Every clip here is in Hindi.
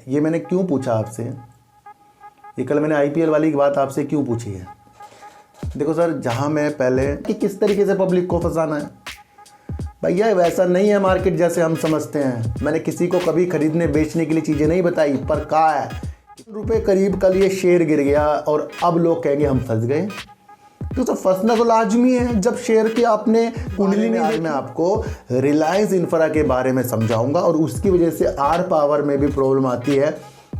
ये मैंने क्यों पूछा आपसे, ये कल मैंने आईपीएल वाली बात आपसे क्यों पूछी है। देखो सर, जहाँ मैं पहले कि किस तरीके से पब्लिक को फंसाना है, भैया वैसा नहीं है मार्केट जैसे हम समझते हैं। मैंने किसी को कभी खरीदने बेचने के लिए चीज़ें नहीं बताई, पर कहा है रुपए करीब कल ये शेयर गिर गया और अब लोग कहेंगे हम फंस गए। तो सर फंसना तो लाजमी है जब शेयर की आपने कुंडली नहीं देखी। मैं आपको रिलायंस इंफ्रा के बारे में समझाऊंगा और उसकी वजह से आर पावर में भी प्रॉब्लम आती है,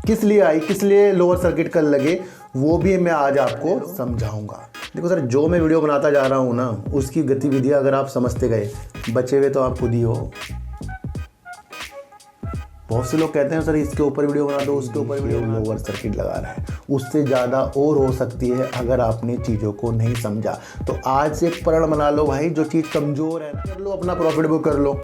किस लिए आई, किस लिए लोअर सर्किट कल लगे, वो भी मैं आज आपको समझाऊंगा। देखो सर, जो मैं वीडियो बनाता जा रहा हूँ ना, उसकी गतिविधियाँ अगर आप समझते गए, बचे हुए तो आप खुद ही हो। बहुत से लोग कहते हैं सर इसके ऊपर वीडियो बना दो, उसके ऊपर वीडियो, लोअर सर्किट लगा रहा है, उससे ज़्यादा और हो सकती है अगर आपने चीज़ों को नहीं समझा। तो आज से एक प्रण बना लो भाई, जो चीज़ कमज़ोर है कर लो, अपना प्रॉफिट बुक कर लो।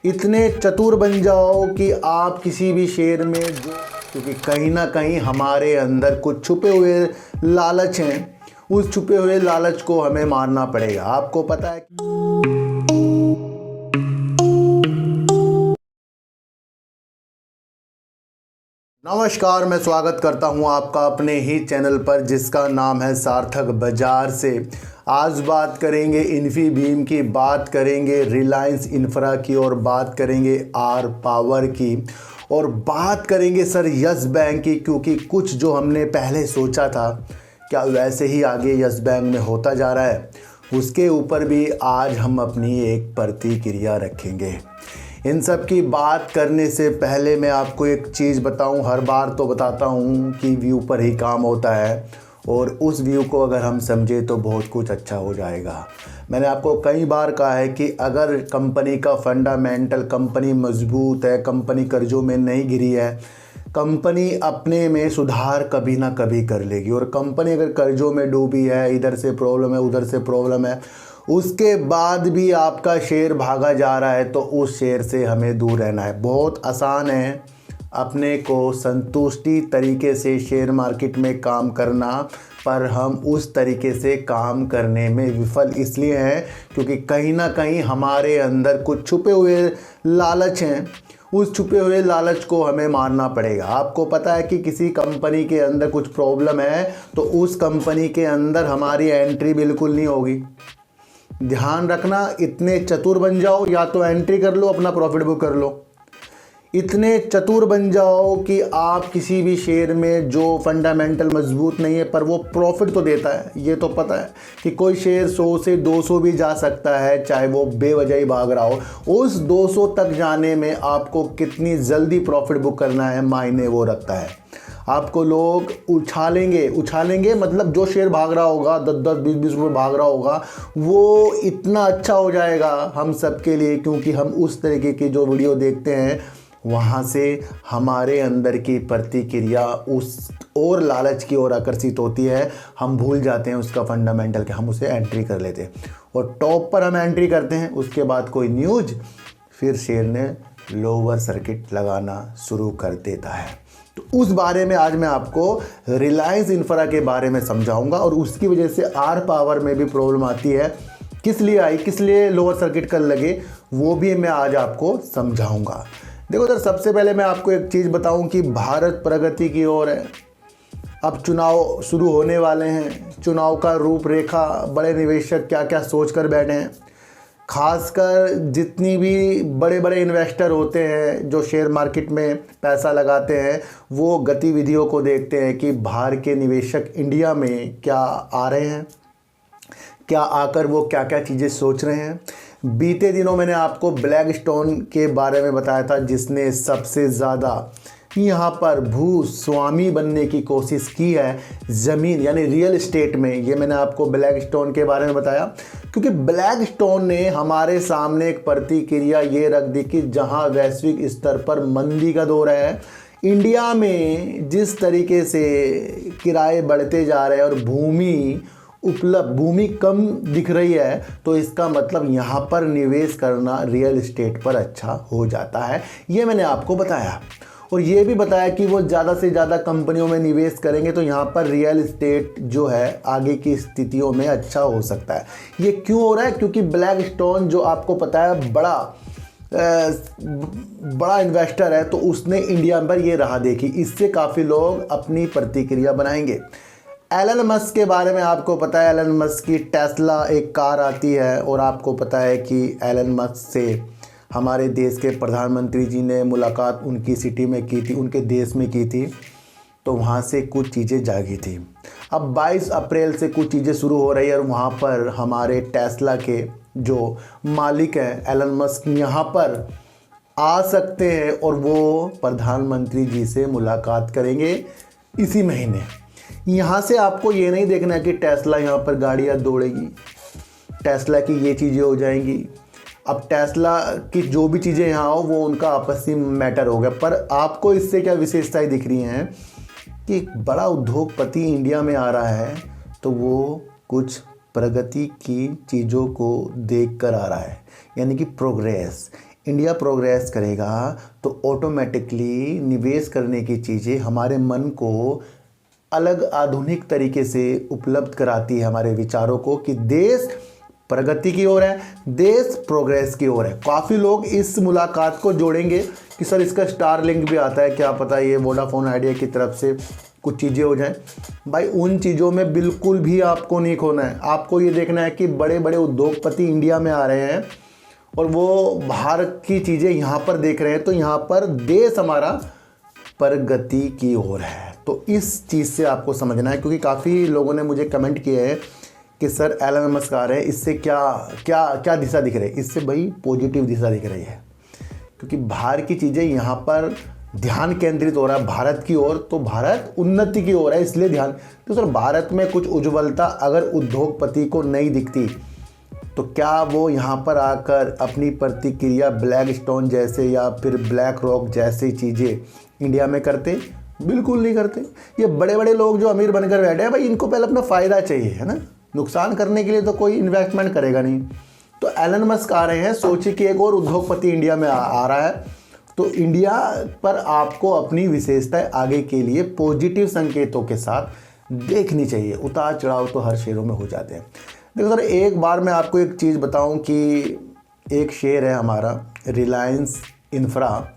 इतने चतुर बन जाओ कि आप किसी भी शेयर में क्योंकि कहीं ना कहीं हमारे अंदर कुछ छुपे हुए लालच हैं, उस छुपे हुए लालच को हमें मारना पड़ेगा। आपको पता है नमस्कार, मैं स्वागत करता हूं आपका अपने ही चैनल पर जिसका नाम है सार्थक बाजार से। आज बात करेंगे इन्फीबीम की, बात करेंगे रिलायंस इंफ्रा की और बात करेंगे आर पावर की और बात करेंगे सर यस बैंक की, क्योंकि कुछ जो हमने पहले सोचा था क्या वैसे ही आगे यस बैंक में होता जा रहा है, उसके ऊपर भी आज हम अपनी एक प्रतिक्रिया रखेंगे। इन सब की बात करने से पहले मैं आपको एक चीज़ बताऊं, हर बार तो बताता हूं कि व्यू पर ही काम होता है और उस व्यू को अगर हम समझे तो बहुत कुछ अच्छा हो जाएगा। मैंने आपको कई बार कहा है कि अगर कंपनी का फंडामेंटल, कंपनी मजबूत है, कंपनी कर्जों में नहीं गिरी है, कंपनी अपने में सुधार कभी ना कभी कर लेगी। और कंपनी अगर कर्जों में डूबी है, इधर से प्रॉब्लम है, उधर से प्रॉब्लम है, उसके बाद भी आपका शेयर भागा जा रहा है, तो उस शेयर से हमें दूर रहना है। बहुत आसान है अपने को संतुष्टि तरीके से शेयर मार्केट में काम करना, पर हम उस तरीके से काम करने में विफल इसलिए हैं क्योंकि कहीं ना कहीं हमारे अंदर कुछ छुपे हुए लालच हैं। उस छुपे हुए लालच को हमें मारना पड़ेगा। आपको पता है कि किसी कंपनी के अंदर कुछ प्रॉब्लम है तो उस कंपनी के अंदर हमारी एंट्री बिल्कुल नहीं होगी। ध्यान रखना, इतने चतुर बन जाओ, या तो एंट्री कर लो, अपना प्रॉफिट बुक कर लो। इतने चतुर बन जाओ कि आप किसी भी शेयर में जो फंडामेंटल मजबूत नहीं है पर वो प्रॉफिट तो देता है, ये तो पता है कि कोई शेयर 100 से 200 भी जा सकता है, चाहे वो बेवजह ही भाग रहा हो। उस 200 तक जाने में आपको कितनी जल्दी प्रॉफिट बुक करना है मायने वो रखता है। आपको लोग उछालेंगे मतलब जो शेयर भाग रहा होगा 10-10, 20-20 रुपये भाग रहा होगा, वो इतना अच्छा हो जाएगा हम सब के लिए, क्योंकि हम उस तरीके की जो वीडियो देखते हैं वहाँ से हमारे अंदर की प्रतिक्रिया उस और लालच की ओर आकर्षित होती है। हम भूल जाते हैं उसका फंडामेंटल के, हम उसे एंट्री कर लेते हैं और टॉप पर हम एंट्री करते हैं। उसके बाद कोई न्यूज़, फिर शेयर ने लोअर सर्किट लगाना शुरू कर देता है। तो उस बारे में आज मैं आपको रिलायंस इंफ्रा के बारे में समझाऊंगा और उसकी वजह से आर पावर में भी प्रॉब्लम आती है, किस लिए आई, किस लिए लोअर सर्किट कल लगे, वो भी मैं आज आपको समझाऊंगा। देखो सर, सबसे पहले मैं आपको एक चीज़ बताऊं कि भारत प्रगति की ओर है। अब चुनाव शुरू होने वाले हैं, चुनाव का रूपरेखा बड़े निवेशक क्या क्या सोच कर बैठे हैं। खासकर जितनी भी बड़े बड़े इन्वेस्टर होते हैं जो शेयर मार्केट में पैसा लगाते हैं, वो गतिविधियों को देखते हैं कि बाहर के निवेशक इंडिया में क्या आ रहे हैं, क्या आकर वो क्या क्या चीज़ें सोच रहे हैं। बीते दिनों मैंने आपको ब्लैकस्टोन के बारे में बताया था, जिसने सबसे ज़्यादा यहाँ पर भूस्वामी बनने की कोशिश की है ज़मीन यानी रियल एस्टेट में। ये मैंने आपको ब्लैकस्टोन के बारे में बताया क्योंकि ब्लैकस्टोन ने हमारे सामने एक प्रतिक्रिया ये रख दी कि जहाँ वैश्विक स्तर पर मंदी का दौर है, इंडिया में जिस तरीके से किराए बढ़ते जा रहे हैं और भूमि कम दिख रही है, तो इसका मतलब यहाँ पर निवेश करना रियल एस्टेट पर अच्छा हो जाता है। ये मैंने आपको बताया और ये भी बताया कि वो ज़्यादा से ज़्यादा कंपनियों में निवेश करेंगे तो यहाँ पर रियल एस्टेट जो है आगे की स्थितियों में अच्छा हो सकता है। ये क्यों हो रहा है? क्योंकि ब्लैकस्टोन जो आपको पता है बड़ा बड़ा इन्वेस्टर है, तो उसने इंडिया पर ये राह देखी। इससे काफ़ी लोग अपनी प्रतिक्रिया बनाएंगे। एलन मस्क के बारे में आपको पता है, एलन मस्क की टेस्ला एक कार आती है, और आपको पता है कि एलन मस्क से हमारे देश के प्रधानमंत्री जी ने मुलाकात उनकी सिटी में की थी, उनके देश में की थी, तो वहाँ से कुछ चीज़ें जागी थी। अब 22 अप्रैल से कुछ चीज़ें शुरू हो रही है, और वहाँ पर हमारे टेस्ला के जो मालिक हैं एलन मस्क यहाँ पर आ सकते हैं, और वो प्रधानमंत्री जी से मुलाकात करेंगे इसी महीने। यहाँ से आपको ये नहीं देखना है कि टेस्ला यहाँ पर गाड़ियाँ दौड़ेगी, टेस्ला की ये चीज़ें हो जाएंगी। अब टेस्ला की जो भी चीज़ें यहाँ हो वो उनका आपसी मैटर हो गया। पर आपको इससे क्या विशेषताएं दिख रही हैं कि एक बड़ा उद्योगपति इंडिया में आ रहा है, तो वो कुछ प्रगति की चीज़ों को देख कर आ रहा है, यानी कि प्रोग्रेस। इंडिया प्रोग्रेस करेगा तो ऑटोमेटिकली निवेश करने की चीज़ें हमारे मन को अलग आधुनिक तरीके से उपलब्ध कराती है, हमारे विचारों को, कि देश प्रगति की ओर है, देश प्रोग्रेस की ओर है। काफ़ी लोग इस मुलाकात को जोड़ेंगे कि सर इसका स्टार लिंक भी आता है, क्या पता ये वोडाफोन आइडिया की तरफ से कुछ चीज़ें हो जाएं। भाई उन चीज़ों में बिल्कुल भी आपको नहीं खोना है। आपको ये देखना है कि बड़े बड़े उद्योगपति इंडिया में आ रहे हैं और वो बाहर की चीज़ें यहाँ पर देख रहे हैं, तो यहाँ पर देश हमारा प्रगति की ओर है। तो इस चीज़ से आपको समझना है, क्योंकि काफ़ी लोगों ने मुझे कमेंट किए हैं कि सर एलन मस्क आ रहे हैं, इससे क्या क्या क्या दिशा दिख रही है। इससे भाई पॉजिटिव दिशा दिख रही है, क्योंकि बाहर की चीज़ें यहाँ पर ध्यान केंद्रित हो रहा है भारत की ओर, तो भारत उन्नति की ओर है, इसलिए ध्यान। तो सर भारत में कुछ उज्ज्वलता अगर उद्योगपति को नहीं दिखती, तो क्या वो यहाँ पर आकर अपनी प्रतिक्रिया ब्लैक स्टोन जैसे या फिर ब्लैक रॉक जैसी चीज़ें इंडिया में करते? बिल्कुल नहीं करते। ये बड़े बड़े लोग जो अमीर बनकर बैठे हैं, भाई इनको पहले अपना फ़ायदा चाहिए, है ना। नुकसान करने के लिए तो कोई इन्वेस्टमेंट करेगा नहीं। तो एलन मस्क आ रहे हैं, सोचिए कि एक और उद्योगपति इंडिया में आ रहा है, तो इंडिया पर आपको अपनी विशेषताएं आगे के लिए पॉजिटिव संकेतों के साथ देखनी चाहिए। उतार चढ़ाव तो हर शेयरों में हो जाते हैं। देखो सर, एक बार मैं आपको एक चीज़ बताऊं कि एक शेयर है हमारा रिलायंस इंफ्रा,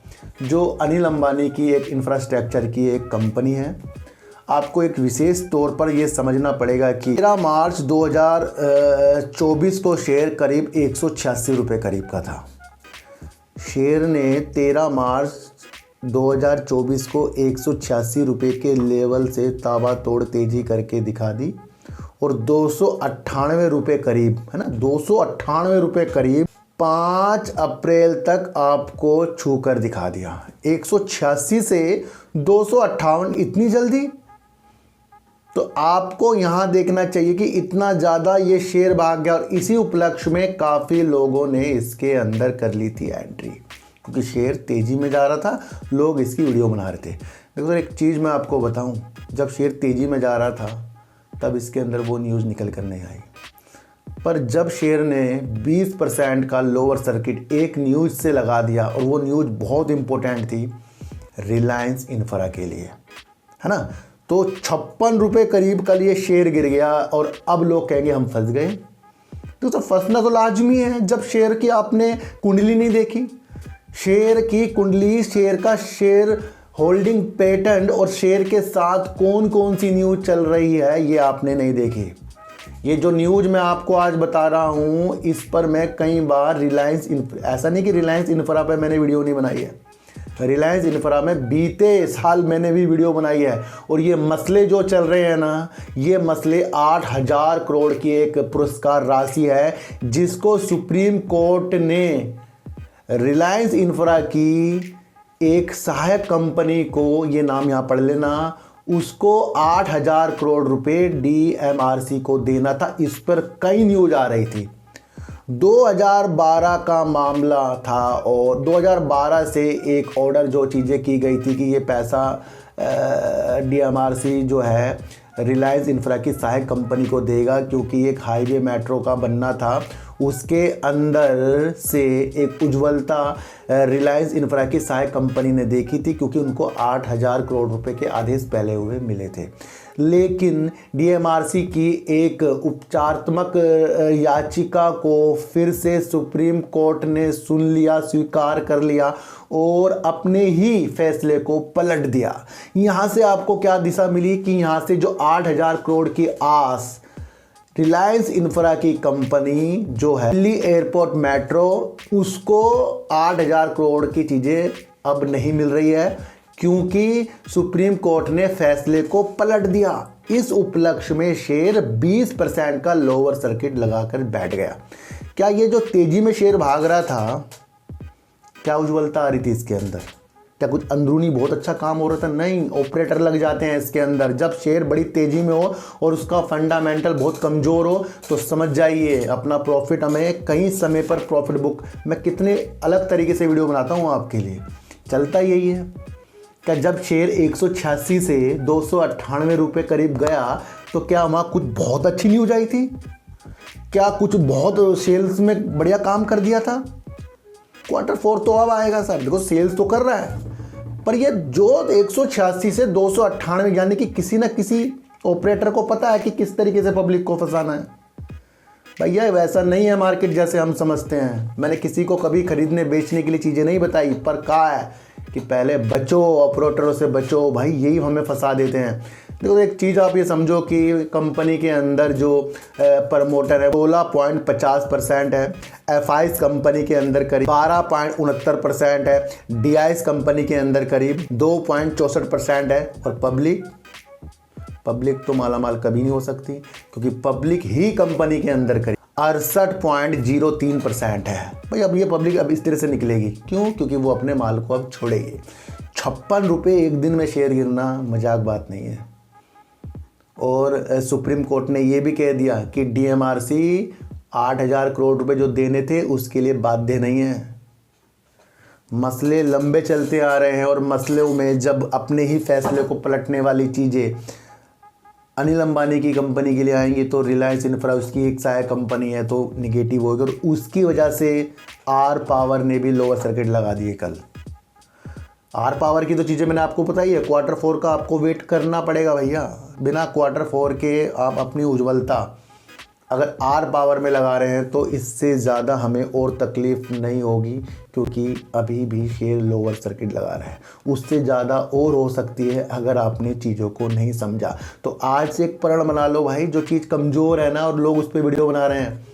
जो अनिल अंबानी की एक इंफ्रास्ट्रक्चर की एक कंपनी है। आपको एक विशेष तौर पर यह समझना पड़ेगा कि 13 मार्च 2024 को शेयर करीब 186 रुपये करीब का था। शेयर ने 13 मार्च 2024 को 186 रुपये के लेवल से ताबड़तोड़ तेज़ी करके दिखा दी, और 298 रुपये करीब, है ना, 298 रुपये करीब 5 अप्रैल तक आपको छू कर दिखा दिया। 186 से 258, इतनी जल्दी? तो आपको यहाँ देखना चाहिए कि इतना ज़्यादा ये शेयर भाग गया, और इसी उपलक्ष्य में काफ़ी लोगों ने इसके अंदर कर ली थी एंट्री, क्योंकि शेयर तेज़ी में जा रहा था, लोग इसकी वीडियो बना रहे थे। देखो सर, एक चीज़ मैं आपको बताऊं, जब शेयर तेज़ी में जा रहा था तब इसके अंदर वो न्यूज़ निकल कर नहीं आई, पर जब शेयर ने 20% का लोअर सर्किट एक न्यूज़ से लगा दिया, और वो न्यूज़ बहुत इंपॉर्टेंट थी रिलायंस इंफ्रा के लिए, है ना, तो 56 रुपये करीब कल ये शेयर गिर गया, और अब लोग कहेंगे हम फंस गए। तो फंसना तो लाजमी है जब शेयर की आपने कुंडली नहीं देखी। शेयर की कुंडली, शेयर का शेयर होल्डिंग पैटर्न और शेयर के साथ कौन कौन सी न्यूज़ चल रही है, ये आपने नहीं देखी। ये जो न्यूज़ मैं आपको आज बता रहा हूँ, इस पर मैं कई बार ऐसा नहीं कि रिलायंस इंफ्रा पे मैंने वीडियो नहीं बनाई है, रिलायंस इंफ्रा में बीते साल मैंने भी वीडियो बनाई है। और ये मसले जो चल रहे हैं ना, ये मसले 8000 करोड़ की एक पुरस्कार राशि है, जिसको सुप्रीम कोर्ट ने रिलायंस इंफ्रा की एक सहायक कंपनी को, ये नाम यहाँ पढ़ लेना, उसको 8000 करोड़ रुपए DMRC को देना था। इस पर कई न्यूज़ आ रही थी। 2012 का मामला था, और 2012 से एक ऑर्डर जो चीज़ें की गई थी कि ये पैसा DMRC जो है रिलायंस इंफ्रा की सहायक कंपनी को देगा, क्योंकि एक हाईवे मेट्रो का बनना था, उसके अंदर से एक उज्ज्वलता रिलायंस इंफ्रा की सहायक कंपनी ने देखी थी, क्योंकि उनको 8,000 करोड़ रुपए के आदेश पहले हुए मिले थे। लेकिन डीएमआरसी की एक उपचारात्मक याचिका को फिर से सुप्रीम कोर्ट ने सुन लिया, स्वीकार कर लिया और अपने ही फैसले को पलट दिया। यहाँ से आपको क्या दिशा मिली कि यहाँ से जो 8,000 करोड़ की आस रिलायंस इंफ्रा की कंपनी जो है दिल्ली एयरपोर्ट मेट्रो, उसको 8,000 करोड़ की चीज़ें अब नहीं मिल रही है, क्योंकि सुप्रीम कोर्ट ने फैसले को पलट दिया। इस उपलक्ष्य में शेयर 20% का लोअर सर्किट लगाकर बैठ गया। क्या ये जो तेजी में शेयर भाग रहा था, क्या उज्ज्वलता आ रही थी इसके अंदर? क्या कुछ अंदरूनी बहुत अच्छा काम हो रहा था? नहीं, ऑपरेटर लग जाते हैं इसके अंदर। जब शेयर बड़ी तेजी में हो और उसका फंडामेंटल बहुत कमज़ोर हो तो समझ जाइए अपना प्रॉफिट हमें कहीं समय पर प्रॉफिट बुक। मैं कितने अलग तरीके से वीडियो बनाता हूँ आपके लिए, चलता यही है। क्या जब शेयर 186 से 298 रुपये करीब गया तो क्या वहाँ कुछ बहुत अच्छी न्यूज आई थी? क्या कुछ बहुत सेल्स में बढ़िया काम कर दिया था? Q4 तो अब आएगा सर, देखो सेल्स तो कर रहा है, पर ये जो 186 से 298 यानी कि किसी ना किसी ऑपरेटर को पता है कि किस तरीके से पब्लिक को फंसाना है। भैया वैसा नहीं है मार्केट जैसे हम समझते हैं। मैंने किसी को कभी खरीदने बेचने के लिए चीज़ें नहीं बताई, पर कहा है कि पहले बचो, ऑपरेटरों से बचो भाई, यही हमें फंसा देते हैं। देखो एक चीज़ आप ये समझो कि कंपनी के अंदर जो प्रमोटर है 16.50% है, एफआईस कंपनी के अंदर करीब 12.69% है, डीआईएस कंपनी के अंदर करीब 2.64% है, और पब्लिक तो मालामाल कभी नहीं हो सकती, क्योंकि पब्लिक ही कंपनी के अंदर करीब 68.03% है। भाई अब ये पब्लिक अब इस तरह से निकलेगी क्यों? क्योंकि वो अपने माल को अब छोड़ेगी। 56 रुपये एक दिन में शेयर गिरना मजाक बात नहीं है। और सुप्रीम कोर्ट ने ये भी कह दिया कि डीएमआरसी 8,000 करोड़ रुपए जो देने थे उसके लिए बाध्य नहीं है। मसले लंबे चलते आ रहे हैं और मसलों में जब अपने ही फैसले को पलटने वाली चीज़ें अनिल अंबानी की कंपनी के लिए आएंगी तो रिलायंस इंफ्रा उसकी एक सहायक कंपनी है तो निगेटिव होगी, और उसकी वजह से आर पावर ने भी लोअर सर्किट लगा दिए कल। आर पावर की तो चीज़ें मैंने आपको बताई है। Q4 का आपको वेट करना पड़ेगा भैया। बिना Q4 के आप अपनी उज्ज्वलता अगर आर पावर में लगा रहे हैं तो इससे ज़्यादा हमें और तकलीफ़ नहीं होगी, क्योंकि अभी भी शेयर लोअर सर्किट लगा रहा है। उससे ज़्यादा और हो सकती है अगर आपने चीज़ों को नहीं समझा। तो आज से एक प्रण बना लो भाई, जो चीज़ कमज़ोर है ना और लोग उस पर वीडियो बना रहे हैं,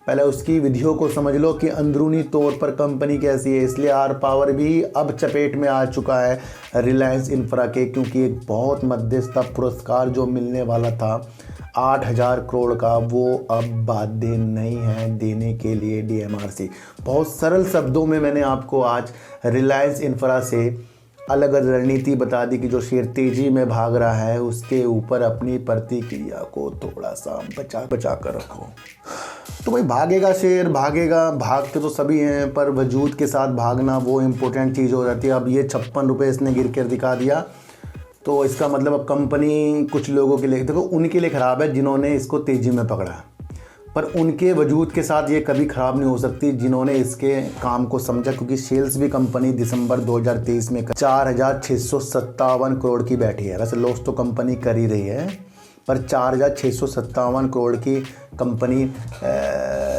पहले उसकी विधियों को समझ लो कि अंदरूनी तौर पर कंपनी कैसी है। इसलिए आर पावर भी अब चपेट में आ चुका है रिलायंस इंफ्रा के, क्योंकि एक बहुत मध्यस्थ पुरस्कार जो मिलने वाला था 8,000 करोड़ का, वो अब बाध्य नहीं है देने के लिए डीएमआरसी। बहुत सरल शब्दों में मैंने आपको आज रिलायंस इंफ्रा से अलग रणनीति बता दी कि जो शेयर तेजी में भाग रहा है उसके ऊपर अपनी प्रतिक्रिया को थोड़ा सा बचा कर रखो। तो भाई भागेगा शेयर, भागेगा, भागते तो सभी हैं, पर वजूद के साथ भागना वो इम्पोर्टेंट चीज़ हो जाती है। अब ये 56 रुपये इसने गिर कर दिखा दिया, तो इसका मतलब अब कंपनी कुछ लोगों के लिए, देखो उनके लिए ख़राब है जिन्होंने इसको तेज़ी में पकड़ा, पर उनके वजूद के साथ ये कभी ख़राब नहीं हो सकती जिन्होंने इसके काम को समझा, क्योंकि सेल्स भी कंपनी दिसंबर 2023 में 4,657 करोड़ की बैठी है। वैसे लॉस तो कंपनी कर ही रही है, पर 4,657 करोड़ की कंपनी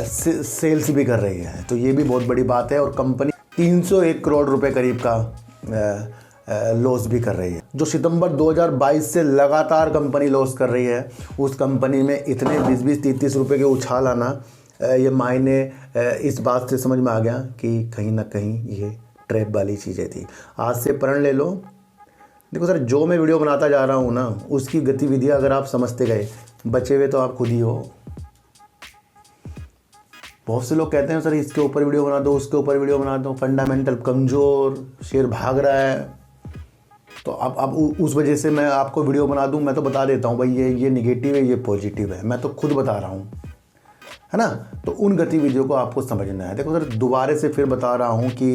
सेल्स भी कर रही है, तो ये भी बहुत बड़ी बात है। और कंपनी 301 करोड़ रुपए करीब का लॉस भी कर रही है। जो सितंबर 2022 से लगातार कंपनी लॉस कर रही है, उस कंपनी में इतने 20-30 रुपए के उछाल आना, ये मायने इस बात से समझ में आ गया कि कहीं ना कहीं ये ट्रैप वाली चीज़ें थी। आज से प्रण ले लो। देखो सर, जो मैं वीडियो बनाता जा रहा हूँ ना, उसकी गतिविधियाँ अगर आप समझते गए, बचे हुए तो आप खुद ही हो। बहुत से लोग कहते हैं सर इसके ऊपर वीडियो बना दो, उसके ऊपर वीडियो बना दो, फंडामेंटल कमज़ोर, शेयर भाग रहा है, तो अब उस वजह से मैं आपको वीडियो बना दूं। मैं तो बता देता हूं भाई ये निगेटिव है, ये पॉजिटिव है, मैं तो खुद बता रहा हूं, है ना। तो उन गतिविधियों को आपको समझना है। देखो सर, दोबारा से फिर बता रहा हूं कि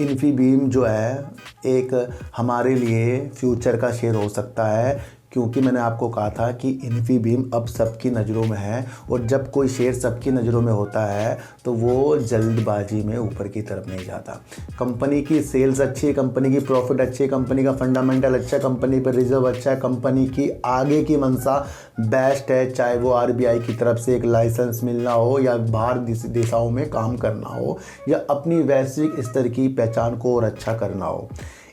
इन्फीबीम जो है एक हमारे लिए फ्यूचर का शेयर हो सकता है, क्योंकि मैंने आपको कहा था कि इन्फीबीम अब सबकी नज़रों में है, और जब कोई शेयर सबकी नज़रों में होता है तो वो जल्दबाजी में ऊपर की तरफ नहीं जाता। कंपनी की सेल्स अच्छी है, कंपनी की प्रॉफिट अच्छी है, कंपनी का फंडामेंटल अच्छा है, कंपनी पर रिजर्व अच्छा है, कंपनी की आगे की मंशा बेस्ट है, चाहे वो आरबीआई की तरफ से एक लाइसेंस मिलना हो या बाहर देशों में काम करना हो या अपनी वैश्विक स्तर की पहचान को और अच्छा करना हो,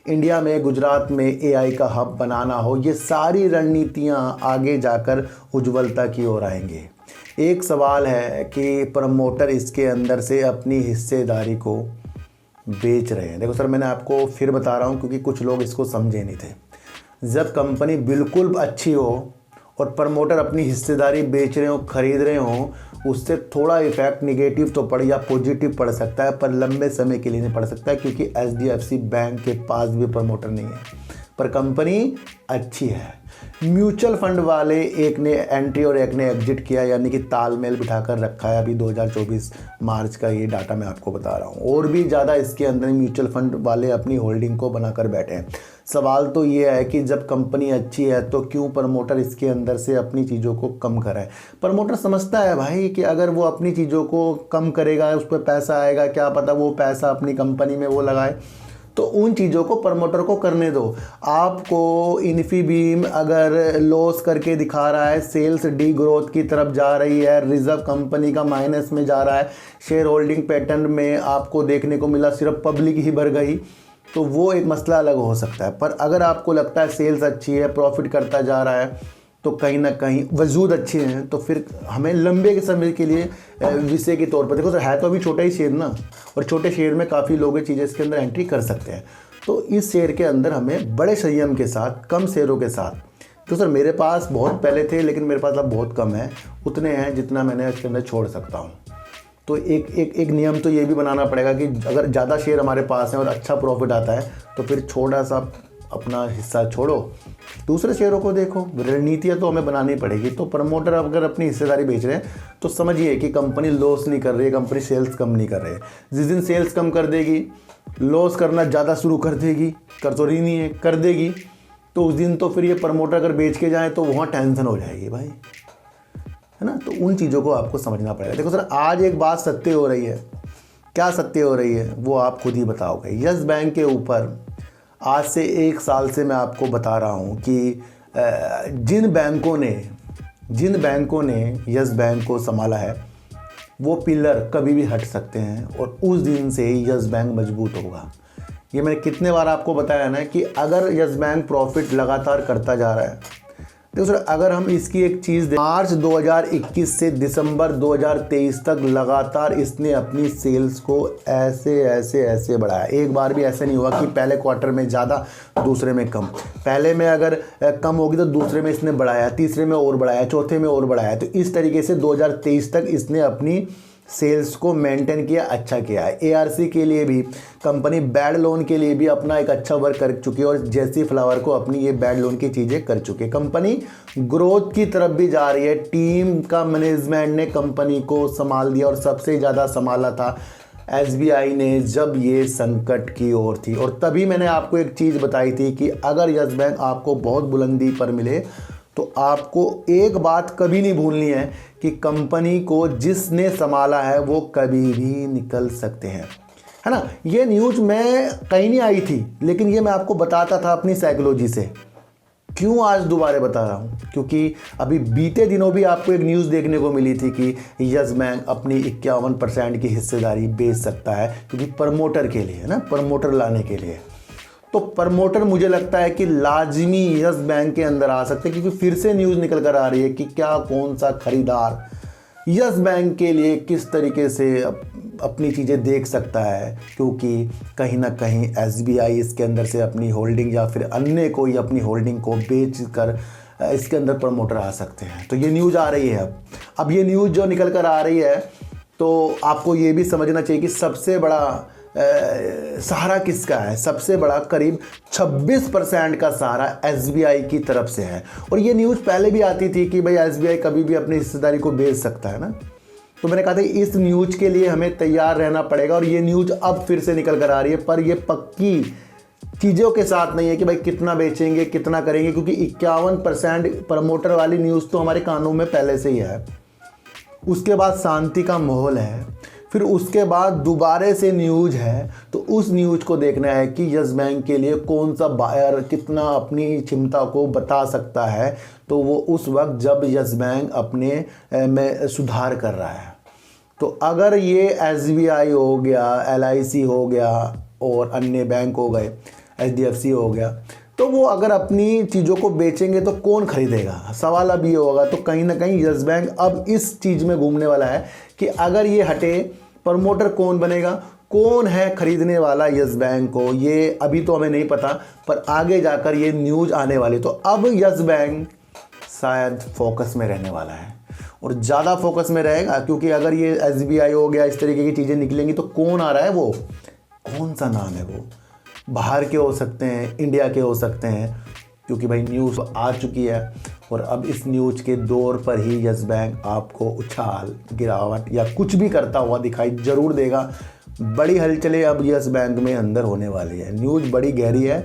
इंडिया में गुजरात में एआई का हब बनाना हो, ये सारी रणनीतियाँ आगे जाकर उज्ज्वलता की ओर आएंगे। एक सवाल है कि प्रमोटर इसके अंदर से अपनी हिस्सेदारी को बेच रहे हैं। देखो सर, मैंने आपको फिर बता रहा हूँ क्योंकि कुछ लोग इसको समझे नहीं थे। जब कंपनी बिल्कुल अच्छी हो और प्रमोटर अपनी हिस्सेदारी बेच रहे हो, खरीद रहे हो, उससे थोड़ा इफेक्ट निगेटिव तो पड़ या पॉजिटिव पड़ सकता है, पर लंबे समय के लिए नहीं पड़ सकता है, क्योंकि एचडीएफसी बैंक के पास भी प्रमोटर नहीं है, पर कंपनी अच्छी है। म्यूचुअल फंड वाले एक ने एंट्री और एक ने एग्जिट किया, यानी कि तालमेल बिठाकर रखा है। अभी 2024 मार्च का ये डाटा मैं आपको बता रहा हूँ, और भी ज़्यादा इसके अंदर म्यूचुअल फंड वाले अपनी होल्डिंग को बनाकर बैठे हैं। सवाल तो ये है कि जब कंपनी अच्छी है तो क्यों प्रमोटर इसके अंदर से अपनी चीज़ों को कम कराए। प्रमोटर समझता है भाई कि अगर वो अपनी चीज़ों को कम करेगा, उस पर पैसा आएगा, क्या पता वो पैसा अपनी कंपनी में वो लगाए, तो उन चीज़ों को प्रमोटर को करने दो। आपको इन्फीबीम अगर लॉस करके दिखा रहा है, सेल्स डी ग्रोथ की तरफ जा रही है, रिजर्व कंपनी का माइनस में जा रहा है, शेयर होल्डिंग पैटर्न में आपको देखने को मिला सिर्फ पब्लिक ही भर गई, तो वो एक मसला अलग हो सकता है। पर अगर आपको लगता है सेल्स अच्छी है, प्रॉफिट करता जा रहा है, तो कहीं ना कहीं वजूद अच्छे हैं, तो फिर हमें लंबे के समय के लिए विषय के तौर पर देखो सर, है तो अभी छोटा ही शेयर ना, और छोटे शेयर में काफ़ी लोग चीज़ें इसके अंदर एंट्री कर सकते हैं। तो इस शेयर के अंदर हमें बड़े संयम के साथ, कम शेयरों के साथ, तो सर मेरे पास बहुत पहले थे लेकिन मेरे पास अब बहुत कम है, उतने हैं जितना मैंने इसके अंदर छोड़ सकता हूँ। तो एक नियम तो ये भी बनाना पड़ेगा कि अगर ज़्यादा शेयर हमारे पास हैं और अच्छा प्रॉफिट आता है तो फिर छोटा सा अपना हिस्सा छोड़ो, दूसरे शेयरों को देखो। रणनीतियाँ तो हमें बनानी पड़ेगी। तो प्रमोटर अगर अपनी हिस्सेदारी बेच रहे हैं तो समझिए कि कंपनी लॉस नहीं कर रही है, कंपनी सेल्स कम नहीं कर रही है। जिस दिन सेल्स कम कर देगी, लॉस करना ज़्यादा शुरू कर देगी, कर तो रही नहीं है, कर देगी, तो उस दिन तो फिर ये प्रमोटर अगर बेच के जाए तो वहाँ टेंशन हो जाएगी भाई, है ना। तो उन चीज़ों को आपको समझना पड़ेगा। देखो सर, आज एक बात सत्य हो रही है, क्या सत्य हो रही है वो आप खुद ही बताओगे। यस बैंक के ऊपर आज से 1 साल से मैं आपको बता रहा हूँ कि जिन बैंकों ने यस बैंक को संभाला है वो पिलर कभी भी हट सकते हैं, और उस दिन से ही यस बैंक मजबूत होगा। ये मैंने कितने बार आपको बताया ना कि अगर यस बैंक प्रॉफिट लगातार करता जा रहा है, देखो सर, अगर हम इसकी एक चीज़ मार्च 2021 से दिसंबर 2023 तक लगातार इसने अपनी सेल्स को ऐसे बढ़ाया। एक बार भी ऐसा नहीं हुआ कि पहले क्वार्टर में ज़्यादा दूसरे में कम, पहले में अगर कम होगी तो दूसरे में इसने बढ़ाया, तीसरे में और बढ़ाया, चौथे में और बढ़ाया। तो इस तरीके से 2023 तक इसने अपनी सेल्स को मेंटेन किया, अच्छा किया है। एआरसी के लिए भी कंपनी बैड लोन के लिए भी अपना एक अच्छा वर्क कर चुकी है, और जैसी फ्लावर को अपनी ये बैड लोन की चीज़ें कर चुकी है। कंपनी ग्रोथ की तरफ भी जा रही है। टीम का मैनेजमेंट ने कंपनी को संभाल दिया, और सबसे ज़्यादा संभाला था एसबीआई ने जब ये संकट की ओर थी। और तभी मैंने आपको एक चीज़ बताई थी कि अगर यस बैंक आपको बहुत बुलंदी पर मिले तो आपको एक बात कभी नहीं भूलनी है कि कंपनी को जिसने संभाला है वो कभी भी निकल सकते हैं, है ना। ये न्यूज़ मैं कहीं नहीं आई थी, लेकिन ये मैं आपको बताता था अपनी साइकोलॉजी से। क्यों आज दोबारा बता रहा हूँ, क्योंकि अभी बीते दिनों भी आपको एक न्यूज़ देखने को मिली थी कि यस बैंक अपनी 51% की हिस्सेदारी बेच सकता है, क्योंकि प्रमोटर के लिए, है ना, प्रमोटर लाने के लिए। तो प्रमोटर मुझे लगता है कि लाजमी यस बैंक के अंदर आ सकते हैं, क्योंकि फिर से न्यूज़ निकल कर आ रही है कि क्या कौन सा खरीदार यस बैंक के लिए किस तरीके से अपनी चीज़ें देख सकता है, क्योंकि कहीं ना कहीं एसबीआई इसके अंदर से अपनी होल्डिंग या फिर अन्य कोई अपनी होल्डिंग को बेच कर इसके अंदर प्रमोटर आ सकते हैं। तो ये न्यूज़ आ रही है। अब ये न्यूज़ जो निकल कर आ रही है तो आपको ये भी समझना चाहिए कि सबसे बड़ा सहारा किसका है। सबसे बड़ा करीब 26% का सहारा एसबीआई की तरफ से है। और ये न्यूज़ पहले भी आती थी कि भाई एसबीआई कभी भी अपनी हिस्सेदारी को बेच सकता है ना। तो मैंने कहा था इस न्यूज़ के लिए हमें तैयार रहना पड़ेगा, और ये न्यूज़ अब फिर से निकल कर आ रही है, पर ये पक्की चीज़ों के साथ नहीं है कि भाई कितना बेचेंगे कितना करेंगे, क्योंकि 51% प्रमोटर वाली न्यूज़ तो हमारे कानों में पहले से ही है। उसके बाद शांति का माहौल है, फिर उसके बाद दोबारे से न्यूज़ है, तो उस न्यूज़ को देखना है कि यस बैंक के लिए कौन सा बायर कितना अपनी क्षमता को बता सकता है। तो वो उस वक्त जब यस बैंक अपने में सुधार कर रहा है। तो अगर ये SBI हो गया, LIC हो गया और अन्य बैंक हो गए, HDFC हो गया, तो वो अगर अपनी चीज़ों को बेचेंगे तो कौन खरीदेगा। सवाल अब ये होगा, तो कहीं ना कहीं यस बैंक अब इस चीज़ में घूमने वाला है कि अगर ये हटे प्रमोटर कौन बनेगा, कौन है खरीदने वाला यस बैंक को, ये अभी तो हमें नहीं पता, पर आगे जाकर ये न्यूज़ आने वाली। तो अब यस बैंक शायद फोकस में रहने वाला है और ज़्यादा फोकस में रहेगा, क्योंकि अगर ये SBI हो गया, इस तरीके की चीज़ें निकलेंगी तो कौन आ रहा है, वो कौन सा नाम है, वो बाहर के हो सकते हैं, इंडिया के हो सकते हैं, क्योंकि भाई न्यूज़ आ चुकी है। और अब इस न्यूज़ के दौर पर ही यस बैंक आपको उछाल गिरावट या कुछ भी करता हुआ दिखाई ज़रूर देगा। बड़ी हलचलें अब यस बैंक में अंदर होने वाली है। न्यूज़ बड़ी गहरी है,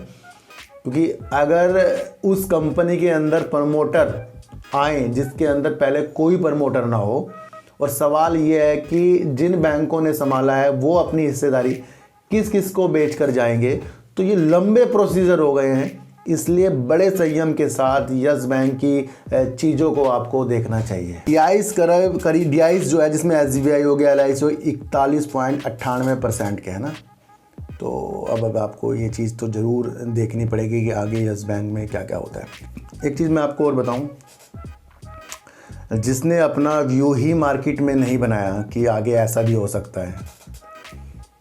क्योंकि अगर उस कंपनी के अंदर प्रमोटर आए जिसके अंदर पहले कोई प्रमोटर ना हो, और सवाल ये है कि जिन बैंकों ने संभाला है वो अपनी हिस्सेदारी किस किस को बेचकर जाएंगे, तो ये लंबे प्रोसीजर हो गए हैं। इसलिए बड़े संयम के साथ यस बैंक की चीज़ों को आपको देखना चाहिए। DIS जो है, जिसमें SBI हो गया, LIC हो, 41.98% के है ना। तो अब आपको ये चीज़ तो ज़रूर देखनी पड़ेगी कि आगे यस बैंक में क्या क्या होता है। एक चीज़ मैं आपको और बताऊं, जिसने अपना व्यू ही मार्केट में नहीं बनाया कि आगे ऐसा भी हो सकता है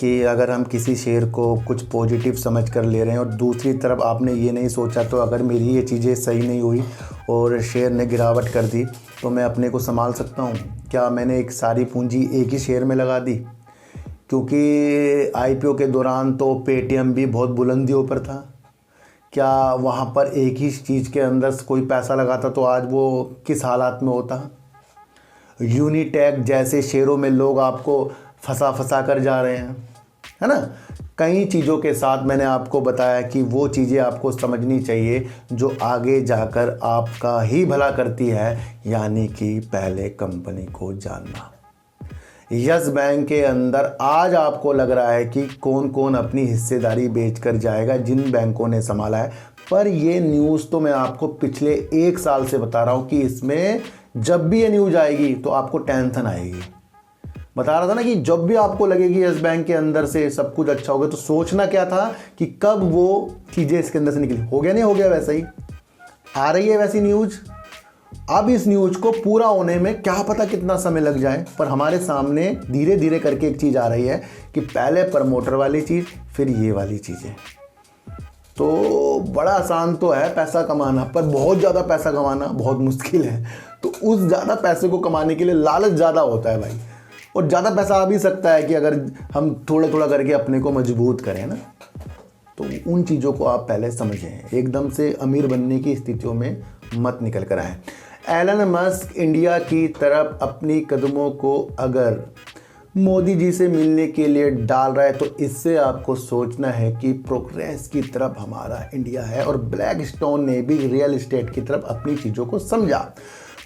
कि अगर हम किसी शेयर को कुछ पॉजिटिव समझ कर ले रहे हैं और दूसरी तरफ आपने ये नहीं सोचा, तो अगर मेरी ये चीज़ें सही नहीं हुई और शेयर ने गिरावट कर दी तो मैं अपने को संभाल सकता हूँ क्या? मैंने एक सारी पूंजी एक ही शेयर में लगा दी, क्योंकि IPO के दौरान तो पेटीएम भी बहुत बुलंदियों पर था। क्या वहाँ पर एक ही चीज़ के अंदर कोई पैसा लगाता तो आज वो किस हालात में होता? यूनिटैक जैसे शेयरों में लोग आपको फंसा कर जा रहे हैं, है ना। कई चीज़ों के साथ मैंने आपको बताया कि वो चीज़ें आपको समझनी चाहिए जो आगे जाकर आपका ही भला करती है, यानी कि पहले कंपनी को जानना। यस बैंक के अंदर आज आपको लग रहा है कि कौन कौन अपनी हिस्सेदारी बेचकर जाएगा, जिन बैंकों ने संभाला है, पर ये न्यूज़ तो मैं आपको पिछले 1 साल से बता रहा हूँ कि इसमें जब भी ये न्यूज़ आएगी तो आपको टेंशन आएगी। बता रहा था ना कि जब भी आपको लगेगी यस बैंक के अंदर से सब कुछ अच्छा हो गया, तो सोचना क्या था कि कब वो चीज़ें इसके अंदर से निकली। हो गया नहीं हो गया, वैसा ही आ रही है वैसी न्यूज़। अब इस न्यूज़ को पूरा होने में क्या पता कितना समय लग जाए, पर हमारे सामने धीरे धीरे करके एक चीज़ आ रही है कि पहले प्रमोटर वाली चीज़, फिर ये वाली चीज़ें। तो बड़ा आसान तो है पैसा कमाना, पर बहुत ज़्यादा पैसा कमाना बहुत मुश्किल है। तो उस ज़्यादा पैसे को कमाने के लिए लालच ज़्यादा होता है भाई, और ज़्यादा पैसा आ भी सकता है कि अगर हम थोड़ा थोड़ा करके अपने को मजबूत करें ना। तो उन चीज़ों को आप पहले समझें, एकदम से अमीर बनने की स्थितियों में मत निकल कर आएँ। एलन मस्क इंडिया की तरफ अपनी कदमों को अगर मोदी जी से मिलने के लिए डाल रहा है, तो इससे आपको सोचना है कि प्रोग्रेस की तरफ हमारा इंडिया है। और ब्लैक स्टोन ने भी रियल एस्टेट की तरफ अपनी चीज़ों को समझा।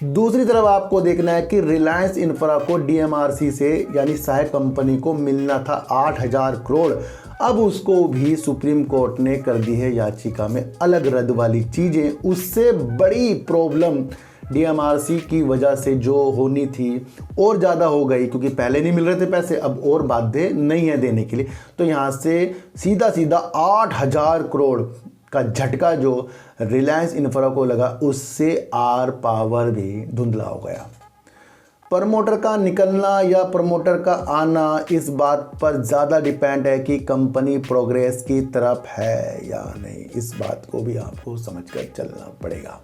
दूसरी तरफ आपको देखना है कि रिलायंस इंफ्रा को DMRC से यानी सहायक कंपनी को मिलना था 8,000 करोड़। अब उसको भी सुप्रीम कोर्ट ने कर दी है याचिका में अलग रद्द वाली चीज़ें। उससे बड़ी प्रॉब्लम DMRC की वजह से जो होनी थी और ज़्यादा हो गई, क्योंकि पहले नहीं मिल रहे थे पैसे, अब और बाध्य नहीं है देने के लिए। तो यहाँ से सीधा 8,000 करोड़ का झटका जो रिलायंस इंफ्रा को लगा, उससे आर पावर भी धुंधला हो गया। प्रमोटर का निकलना या प्रमोटर का आना इस बात पर ज़्यादा डिपेंड है कि कंपनी प्रोग्रेस की तरफ है या नहीं। इस बात को भी आपको समझकर चलना पड़ेगा।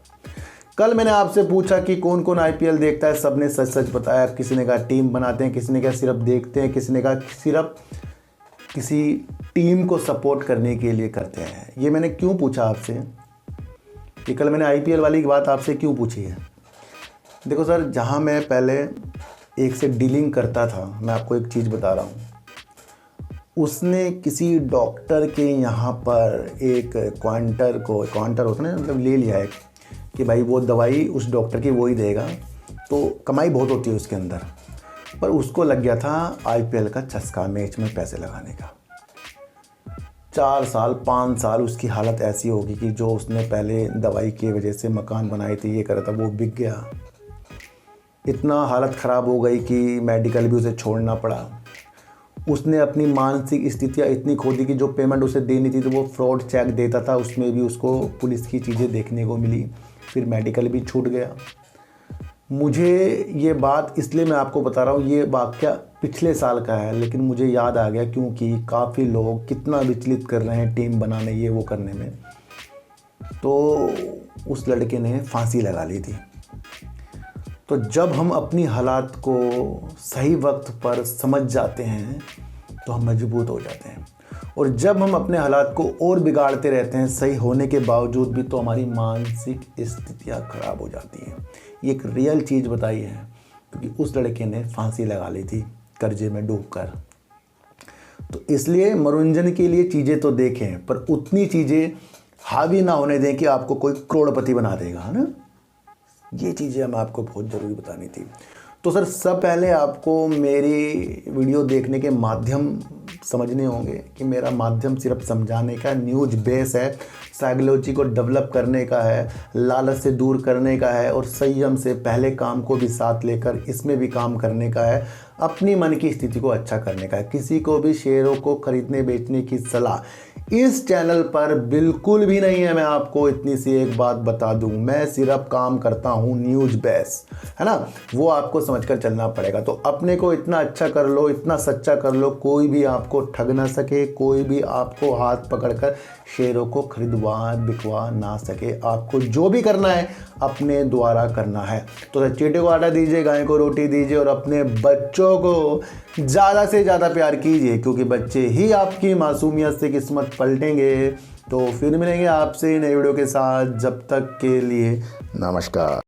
कल मैंने आपसे पूछा कि कौन कौन IPL देखता है, सबने सच सच बताया। किसी ने कहा टीम बनाते हैं, किसी ने कहा सिर्फ देखते हैं, किसी ने कहा सिर्फ किसी टीम को सपोर्ट करने के लिए करते हैं। ये मैंने क्यों पूछा आपसे, कि कल मैंने IPL वाली बात आपसे क्यों पूछी है? देखो सर, जहाँ मैं पहले एक से डीलिंग करता था, मैं आपको एक चीज़ बता रहा हूँ, उसने किसी डॉक्टर के यहाँ पर एक क्वांटर होता है ना, मतलब ले लिया है कि भाई वो दवाई उस डॉक्टर की वो ही देगा, तो कमाई बहुत होती है उसके अंदर। पर उसको लग गया था IPL का चस्का, मैच में पैसे लगाने का। 4 साल 5 साल उसकी हालत ऐसी होगी कि जो उसने पहले दवाई की वजह से मकान बनाए थे, ये करा था, वो बिक गया। इतना हालत ख़राब हो गई कि मेडिकल भी उसे छोड़ना पड़ा। उसने अपनी मानसिक स्थितियाँ इतनी खो दी कि जो पेमेंट उसे देनी थी तो वो फ्रॉड चेक देता था, उसमें भी उसको पुलिस की चीज़ें देखने को मिली, फिर मेडिकल भी छूट गया। मुझे ये बात इसलिए मैं आपको बता रहा हूँ, ये वाक़या पिछले साल का है, लेकिन मुझे याद आ गया क्योंकि काफ़ी लोग कितना विचलित कर रहे हैं टीम बनाने ये वो करने में। तो उस लड़के ने फांसी लगा ली थी। तो जब हम अपनी हालात को सही वक्त पर समझ जाते हैं तो हम मजबूत हो जाते हैं, और जब हम अपने हालात को और बिगाड़ते रहते हैं सही होने के बावजूद भी, तो हमारी मानसिक स्थितियाँ ख़राब हो जाती हैं। ये एक रियल चीज़ बताई है, क्योंकि उस लड़के ने फांसी लगा ली थी कर्जे में डूबकर। तो इसलिए मनोरंजन के लिए चीज़ें तो देखें, पर उतनी चीज़ें हावी ना होने दें कि आपको कोई करोड़पति बना देगा, है ना। ये चीज़ें हमें आपको बहुत ज़रूरी बतानी थी। तो सर, सब पहले आपको मेरी वीडियो देखने के माध्यम समझने होंगे कि मेरा माध्यम सिर्फ समझाने का, न्यूज बेस है, साइकोलॉजी को डेवलप करने का है, लालच से दूर करने का है, और संयम से पहले काम को भी साथ लेकर इसमें भी काम करने का है, अपनी मन की स्थिति को अच्छा करने का है। किसी को भी शेयरों को खरीदने बेचने की सलाह इस चैनल पर बिल्कुल भी नहीं है। मैं आपको इतनी सी एक बात बता दूं, मैं सिर्फ काम करता हूं न्यूज बेस, है ना, वो आपको समझकर चलना पड़ेगा। तो अपने को इतना अच्छा कर लो, इतना सच्चा कर लो, कोई भी आपको ठग ना सके, कोई भी आपको हाथ पकड़कर शेयरों को खरीदवा बिकवा ना सके। आपको जो भी करना है अपने द्वारा करना है। तो चींटे को आटा दीजिए, गाय को रोटी दीजिए, और अपने बच्चों को ज़्यादा से ज़्यादा प्यार कीजिए, क्योंकि बच्चे ही आपकी मासूमियत से किस्मत पलटेंगे। तो फिर मिलेंगे आपसे नई वीडियो के साथ, जब तक के लिए नमस्कार।